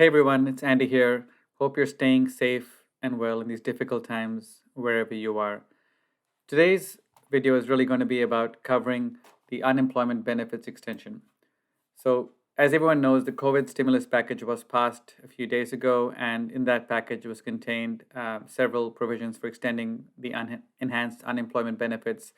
Hey everyone, it's Andy here. Hope you're staying safe and well in these difficult times wherever you are. Today's video is really going to be about covering the unemployment benefits extension. So, as everyone knows, the COVID stimulus package was passed a few days ago, and in that package was contained several provisions for extending the enhanced unemployment benefits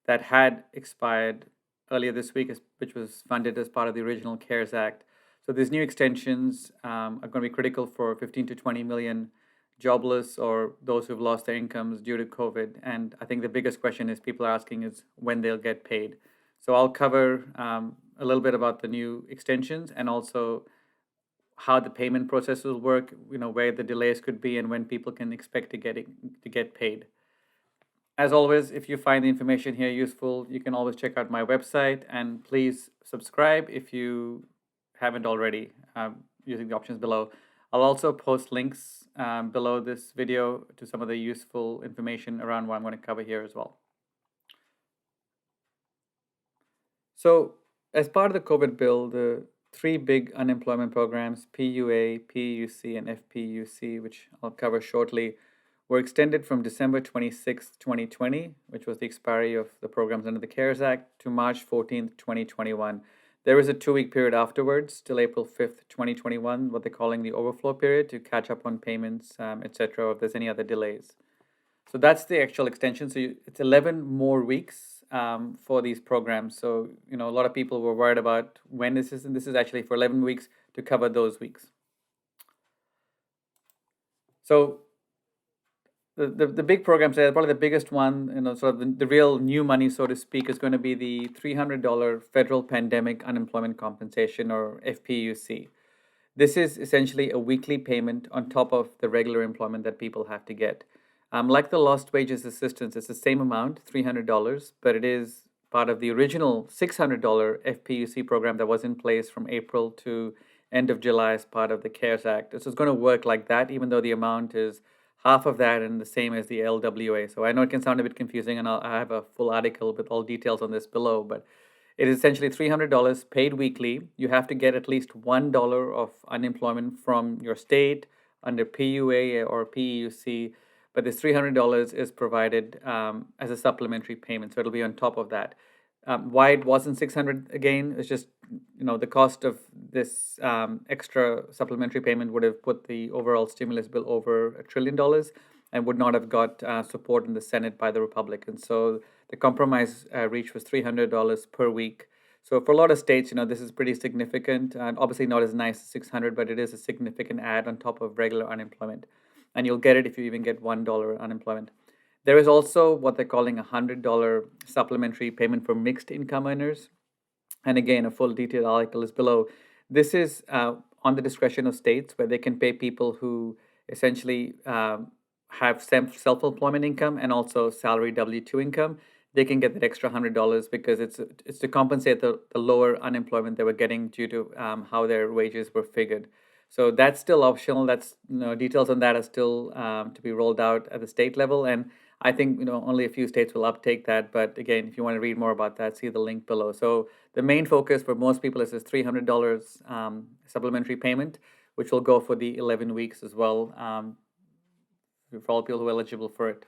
that had expired earlier this week, which was funded as part of the original CARES Act. So these new extensions are going to be critical for 15 to 20 million jobless or those who've lost their incomes due to COVID. And I think the biggest question is people are asking is when they'll get paid. So I'll cover a little bit about the new extensions and also how the payment process will work, where the delays could be and when people can expect to get paid. As always, if you find the information here useful, you can always check out my website and please subscribe if you haven't already using the options below. I'll also post links below this video to some of the useful information around what I'm going to cover here as well. So, as part of the COVID bill, the three big unemployment programs, PUA, PUC, and FPUC, which I'll cover shortly, were extended from December 26th, 2020, which was the expiry of the programs under the CARES Act, to March 14th, 2021. There is a 2-week period afterwards, till April 5th, 2021, what they're calling the overflow period to catch up on payments, etc., or if there's any other delays. So that's the actual extension. It's 11 more weeks for these programs. So, a lot of people were worried about when this is, and this is actually for 11 weeks to cover those weeks. So the big programs there, probably the biggest one, sort of the real new money, so to speak, is going to be the $300 federal pandemic unemployment compensation, or FPUC. This is essentially a weekly payment on top of the regular employment that people have to get. Like the lost wages assistance, it's the same amount, $300, but it is part of the original $600 FPUC program that was in place from April to end of July as part of the CARES Act. So it's going to work like that, even though the amount is half of that and the same as the LWA. So I know it can sound a bit confusing, and I have a full article with all details on this below, but it is essentially $300 paid weekly. You have to get at least $1 of unemployment from your state under PUA or PEUC, but this $300 is provided as a supplementary payment, so it'll be on top of that. Why it wasn't 600 again is just the cost of this extra supplementary payment would have put the overall stimulus bill over $1 trillion and would not have got support in the Senate by the Republicans. So the compromise reach was $300 per week. So for a lot of states, this is pretty significant, and obviously not as nice as 600, but it is a significant add on top of regular unemployment, and you'll get it if you even get $1 unemployment. There is also what they're calling a $100 supplementary payment for mixed income earners. And again, a full detailed article is below. This is on the discretion of states, where they can pay people who essentially have self-employment income and also salary W-2 income. They can get that extra $100 because it's to compensate the lower unemployment they were getting due to how their wages were figured. So that's still optional. That's details on that are still to be rolled out at the state level, and I think only a few states will uptake that. But again, if you want to read more about that, see the link below. So the main focus for most people is this $300 supplementary payment, which will go for the 11 weeks as well, for all people who are eligible for it.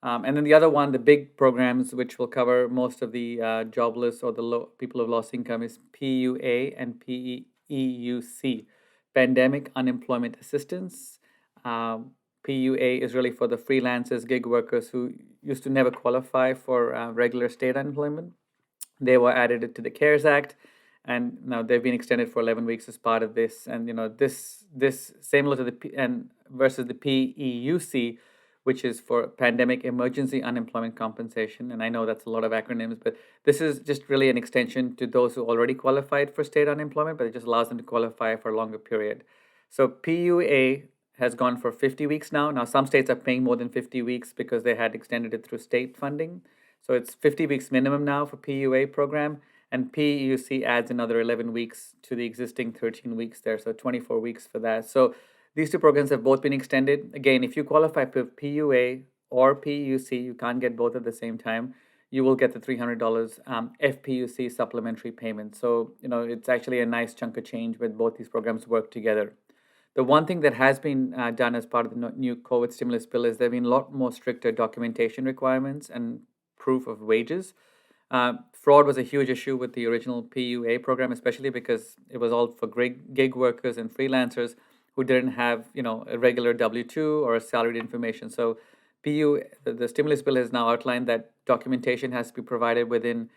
And then the other one, the big programs, which will cover most of the jobless or the people who've lost income, is PUA and PEUC, Pandemic Unemployment Assistance. PUA is really for the freelancers, gig workers who used to never qualify for regular state unemployment. They were added to the CARES Act, and now they've been extended for 11 weeks as part of this. And this similar to versus the PEUC, which is for Pandemic Emergency Unemployment Compensation. And I know that's a lot of acronyms, but this is just really an extension to those who already qualified for state unemployment, but it just allows them to qualify for a longer period. So PUA has gone for 50 weeks now. Now, some states are paying more than 50 weeks because they had extended it through state funding. So it's 50 weeks minimum now for PUA program, and PEUC adds another 11 weeks to the existing 13 weeks there, so 24 weeks for that. So these two programs have both been extended. Again, if you qualify for PUA or PEUC, you can't get both at the same time. you will get the $300 FPUC supplementary payment. So, it's actually a nice chunk of change when both these programs work together. The one thing that has been done as part of the new COVID stimulus bill is there have been a lot more stricter documentation requirements and proof of wages. Fraud was a huge issue with the original PUA program, especially because it was all for gig workers and freelancers who didn't have, a regular W-2 or a salaried information. So the stimulus bill has now outlined that documentation has to be provided within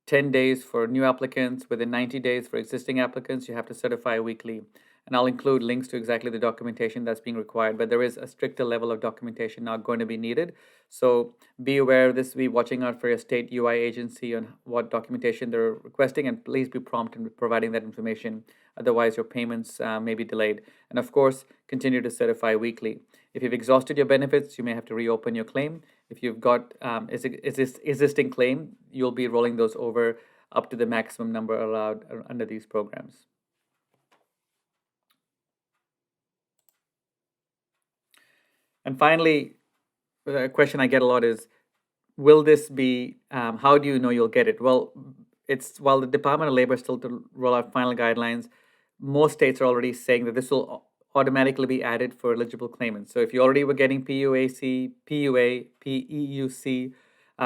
10 days for new applicants, within 90 days for existing applicants. You have to certify weekly. And I'll include links to exactly the documentation that's being required, but there is a stricter level of documentation now going to be needed. So be aware of this, be watching out for your state UI agency on what documentation they're requesting, and please be prompt in providing that information. Otherwise, your payments may be delayed. And of course, continue to certify weekly. If you've exhausted your benefits, you may have to reopen your claim. If you've got existing claim, you'll be rolling those over up to the maximum number allowed under these programs. And finally, a question I get a lot is, will this be, how do you know you'll get it? Well, it's while the Department of Labor is still to roll out final guidelines, most states are already saying that this will automatically be added for eligible claimants. So if you already were getting PUAC, PUA, PEUC,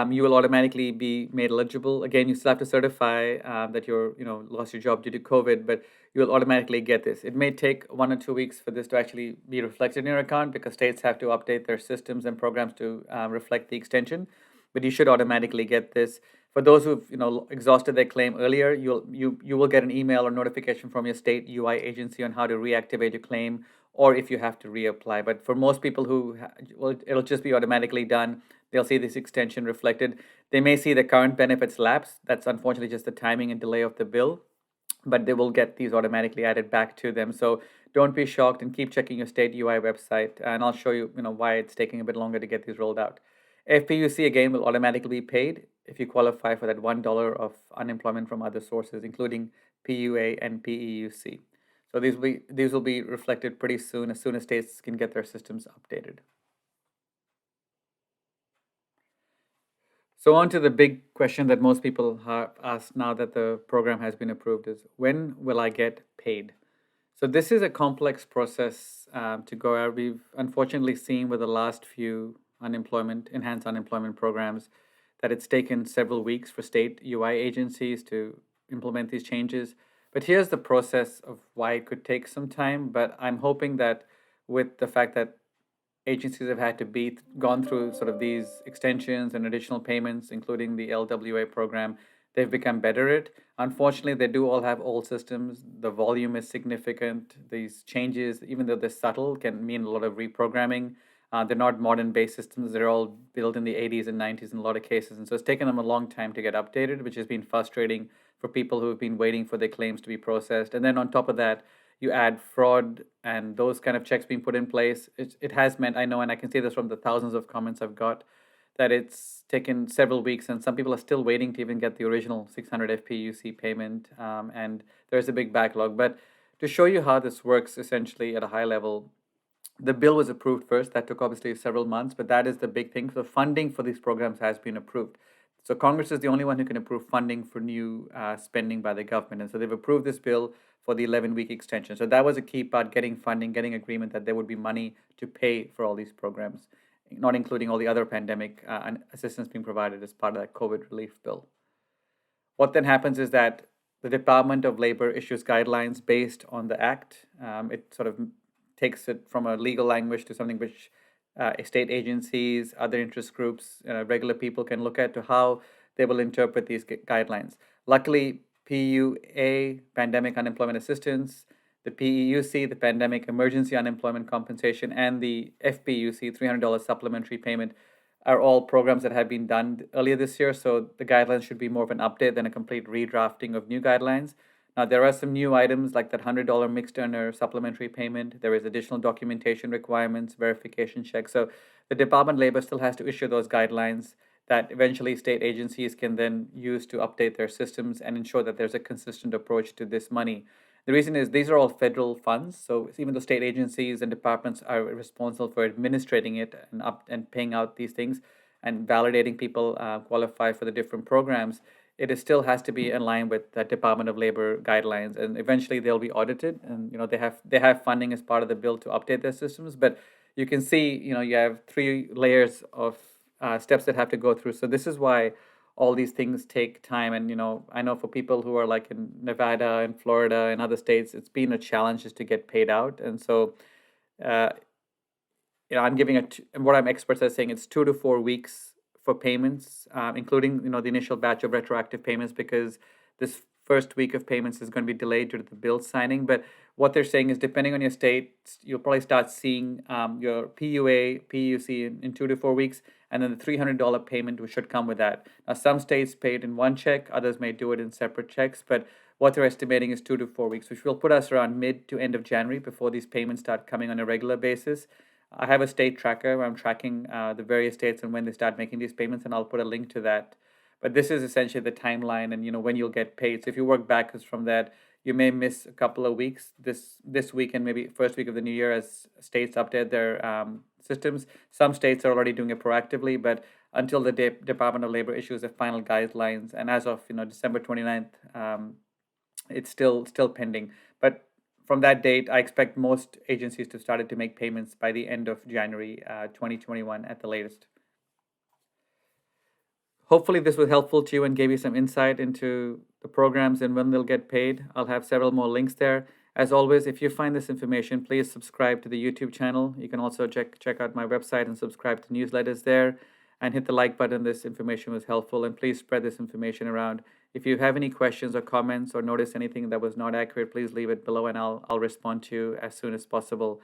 you will automatically be made eligible. Again, you still have to certify that you're, lost your job due to COVID, but you will automatically get this. It may take 1 or 2 weeks for this to actually be reflected in your account because states have to update their systems and programs to reflect the extension, but you should automatically get this. For those who've exhausted their claim earlier, you will get an email or notification from your state UI agency on how to reactivate your claim, or if you have to reapply. But for most people it'll just be automatically done. They'll see this extension reflected. They may see the current benefits lapse. That's unfortunately just the timing and delay of the bill, but they will get these automatically added back to them. So don't be shocked and keep checking your state UI website, and I'll show you, why it's taking a bit longer to get these rolled out. FPUC again will automatically be paid if you qualify for that $1 of unemployment from other sources, including PUA and PEUC. So these will be reflected pretty soon as states can get their systems updated. So on to the big question that most people have asked now that the program has been approved is, when will I get paid? So this is a complex process to go out. We've unfortunately seen with the last few enhanced unemployment programs that it's taken several weeks for state UI agencies to implement these changes. But here's the process of why it could take some time. But I'm hoping that with the fact that agencies have had to gone through sort of these extensions and additional payments, including the LWA program, they've become better at it. Unfortunately, they do all have old systems. The volume is significant. These changes, even though they're subtle, can mean a lot of reprogramming. They're not modern-based systems. They're all built in the 80s and 90s in a lot of cases. And so it's taken them a long time to get updated, which has been frustrating for people who have been waiting for their claims to be processed. And then on top of that, you add fraud and those kind of checks being put in place. It has meant, I know, and I can see this from the thousands of comments I've got, that it's taken several weeks, and some people are still waiting to even get the original 600 FPUC payment, and there's a big backlog. But to show you how this works essentially at a high level, the bill was approved first. That took obviously several months, but that is the big thing. So funding for these programs has been approved. So Congress is the only one who can approve funding for new spending by the government. And so they've approved this bill for the 11-week extension. So that was a key part, getting funding, getting agreement that there would be money to pay for all these programs, not including all the other pandemic assistance being provided as part of that COVID relief bill. What then happens is that the Department of Labor issues guidelines based on the act. It sort of takes it from a legal language to something which state agencies, other interest groups, regular people can look at to how they will interpret these guidelines. Luckily, PUA, Pandemic Unemployment Assistance, the PEUC, the Pandemic Emergency Unemployment Compensation, and the FPUC, $300 supplementary payment, are all programs that have been done earlier this year. So the guidelines should be more of an update than a complete redrafting of new guidelines. Now, there are some new items like that $100 mixed earner supplementary payment. There is additional documentation requirements, verification checks. So the Department of Labor still has to issue those guidelines that eventually state agencies can then use to update their systems and ensure that there's a consistent approach to this money. The reason is these are all federal funds, so even though state agencies and departments are responsible for administrating it and paying out these things, and validating people qualify for the different programs, it is still has to be in line with the Department of Labor guidelines, and eventually they'll be audited. And they have funding as part of the bill to update their systems, but you can see, you have three layers of steps that have to go through. So this is why all these things take time. And I know for people who are like in Nevada and Florida and other states, it's been a challenge just to get paid out. And so uh, I'm giving and what I'm experts are saying, it's 2 to 4 weeks for payments, including the initial batch of retroactive payments, because this first week of payments is going to be delayed due to the bill signing. But what they're saying is, depending on your state, you'll probably start seeing your PUA, PUC in 2 to 4 weeks, and then the $300 payment which should come with that. Now, some states pay it in one check, others may do it in separate checks, but what they're estimating is 2 to 4 weeks, which will put us around mid to end of January before these payments start coming on a regular basis. I have a state tracker where I'm tracking the various states and when they start making these payments, and I'll put a link to that. But this is essentially the timeline, and when you'll get paid. So if you work backwards from that, you may miss a couple of weeks this week and maybe first week of the new year as states update their systems. Some states are already doing it proactively, but until the Department of Labor issues the final guidelines, and as of December 29th, it's still pending. But from that date, I expect most agencies to started to make payments by the end of January 2021 at the latest. Hopefully, this was helpful to you and gave you some insight into the programs and when they'll get paid. I'll have several more links there. As always, if you find this information, please subscribe to the YouTube channel. You can also check out my website and subscribe to newsletters there, and hit the like button. This information was helpful, and please spread this information around. If you have any questions or comments or notice anything that was not accurate, please leave it below, and I'll respond to you as soon as possible.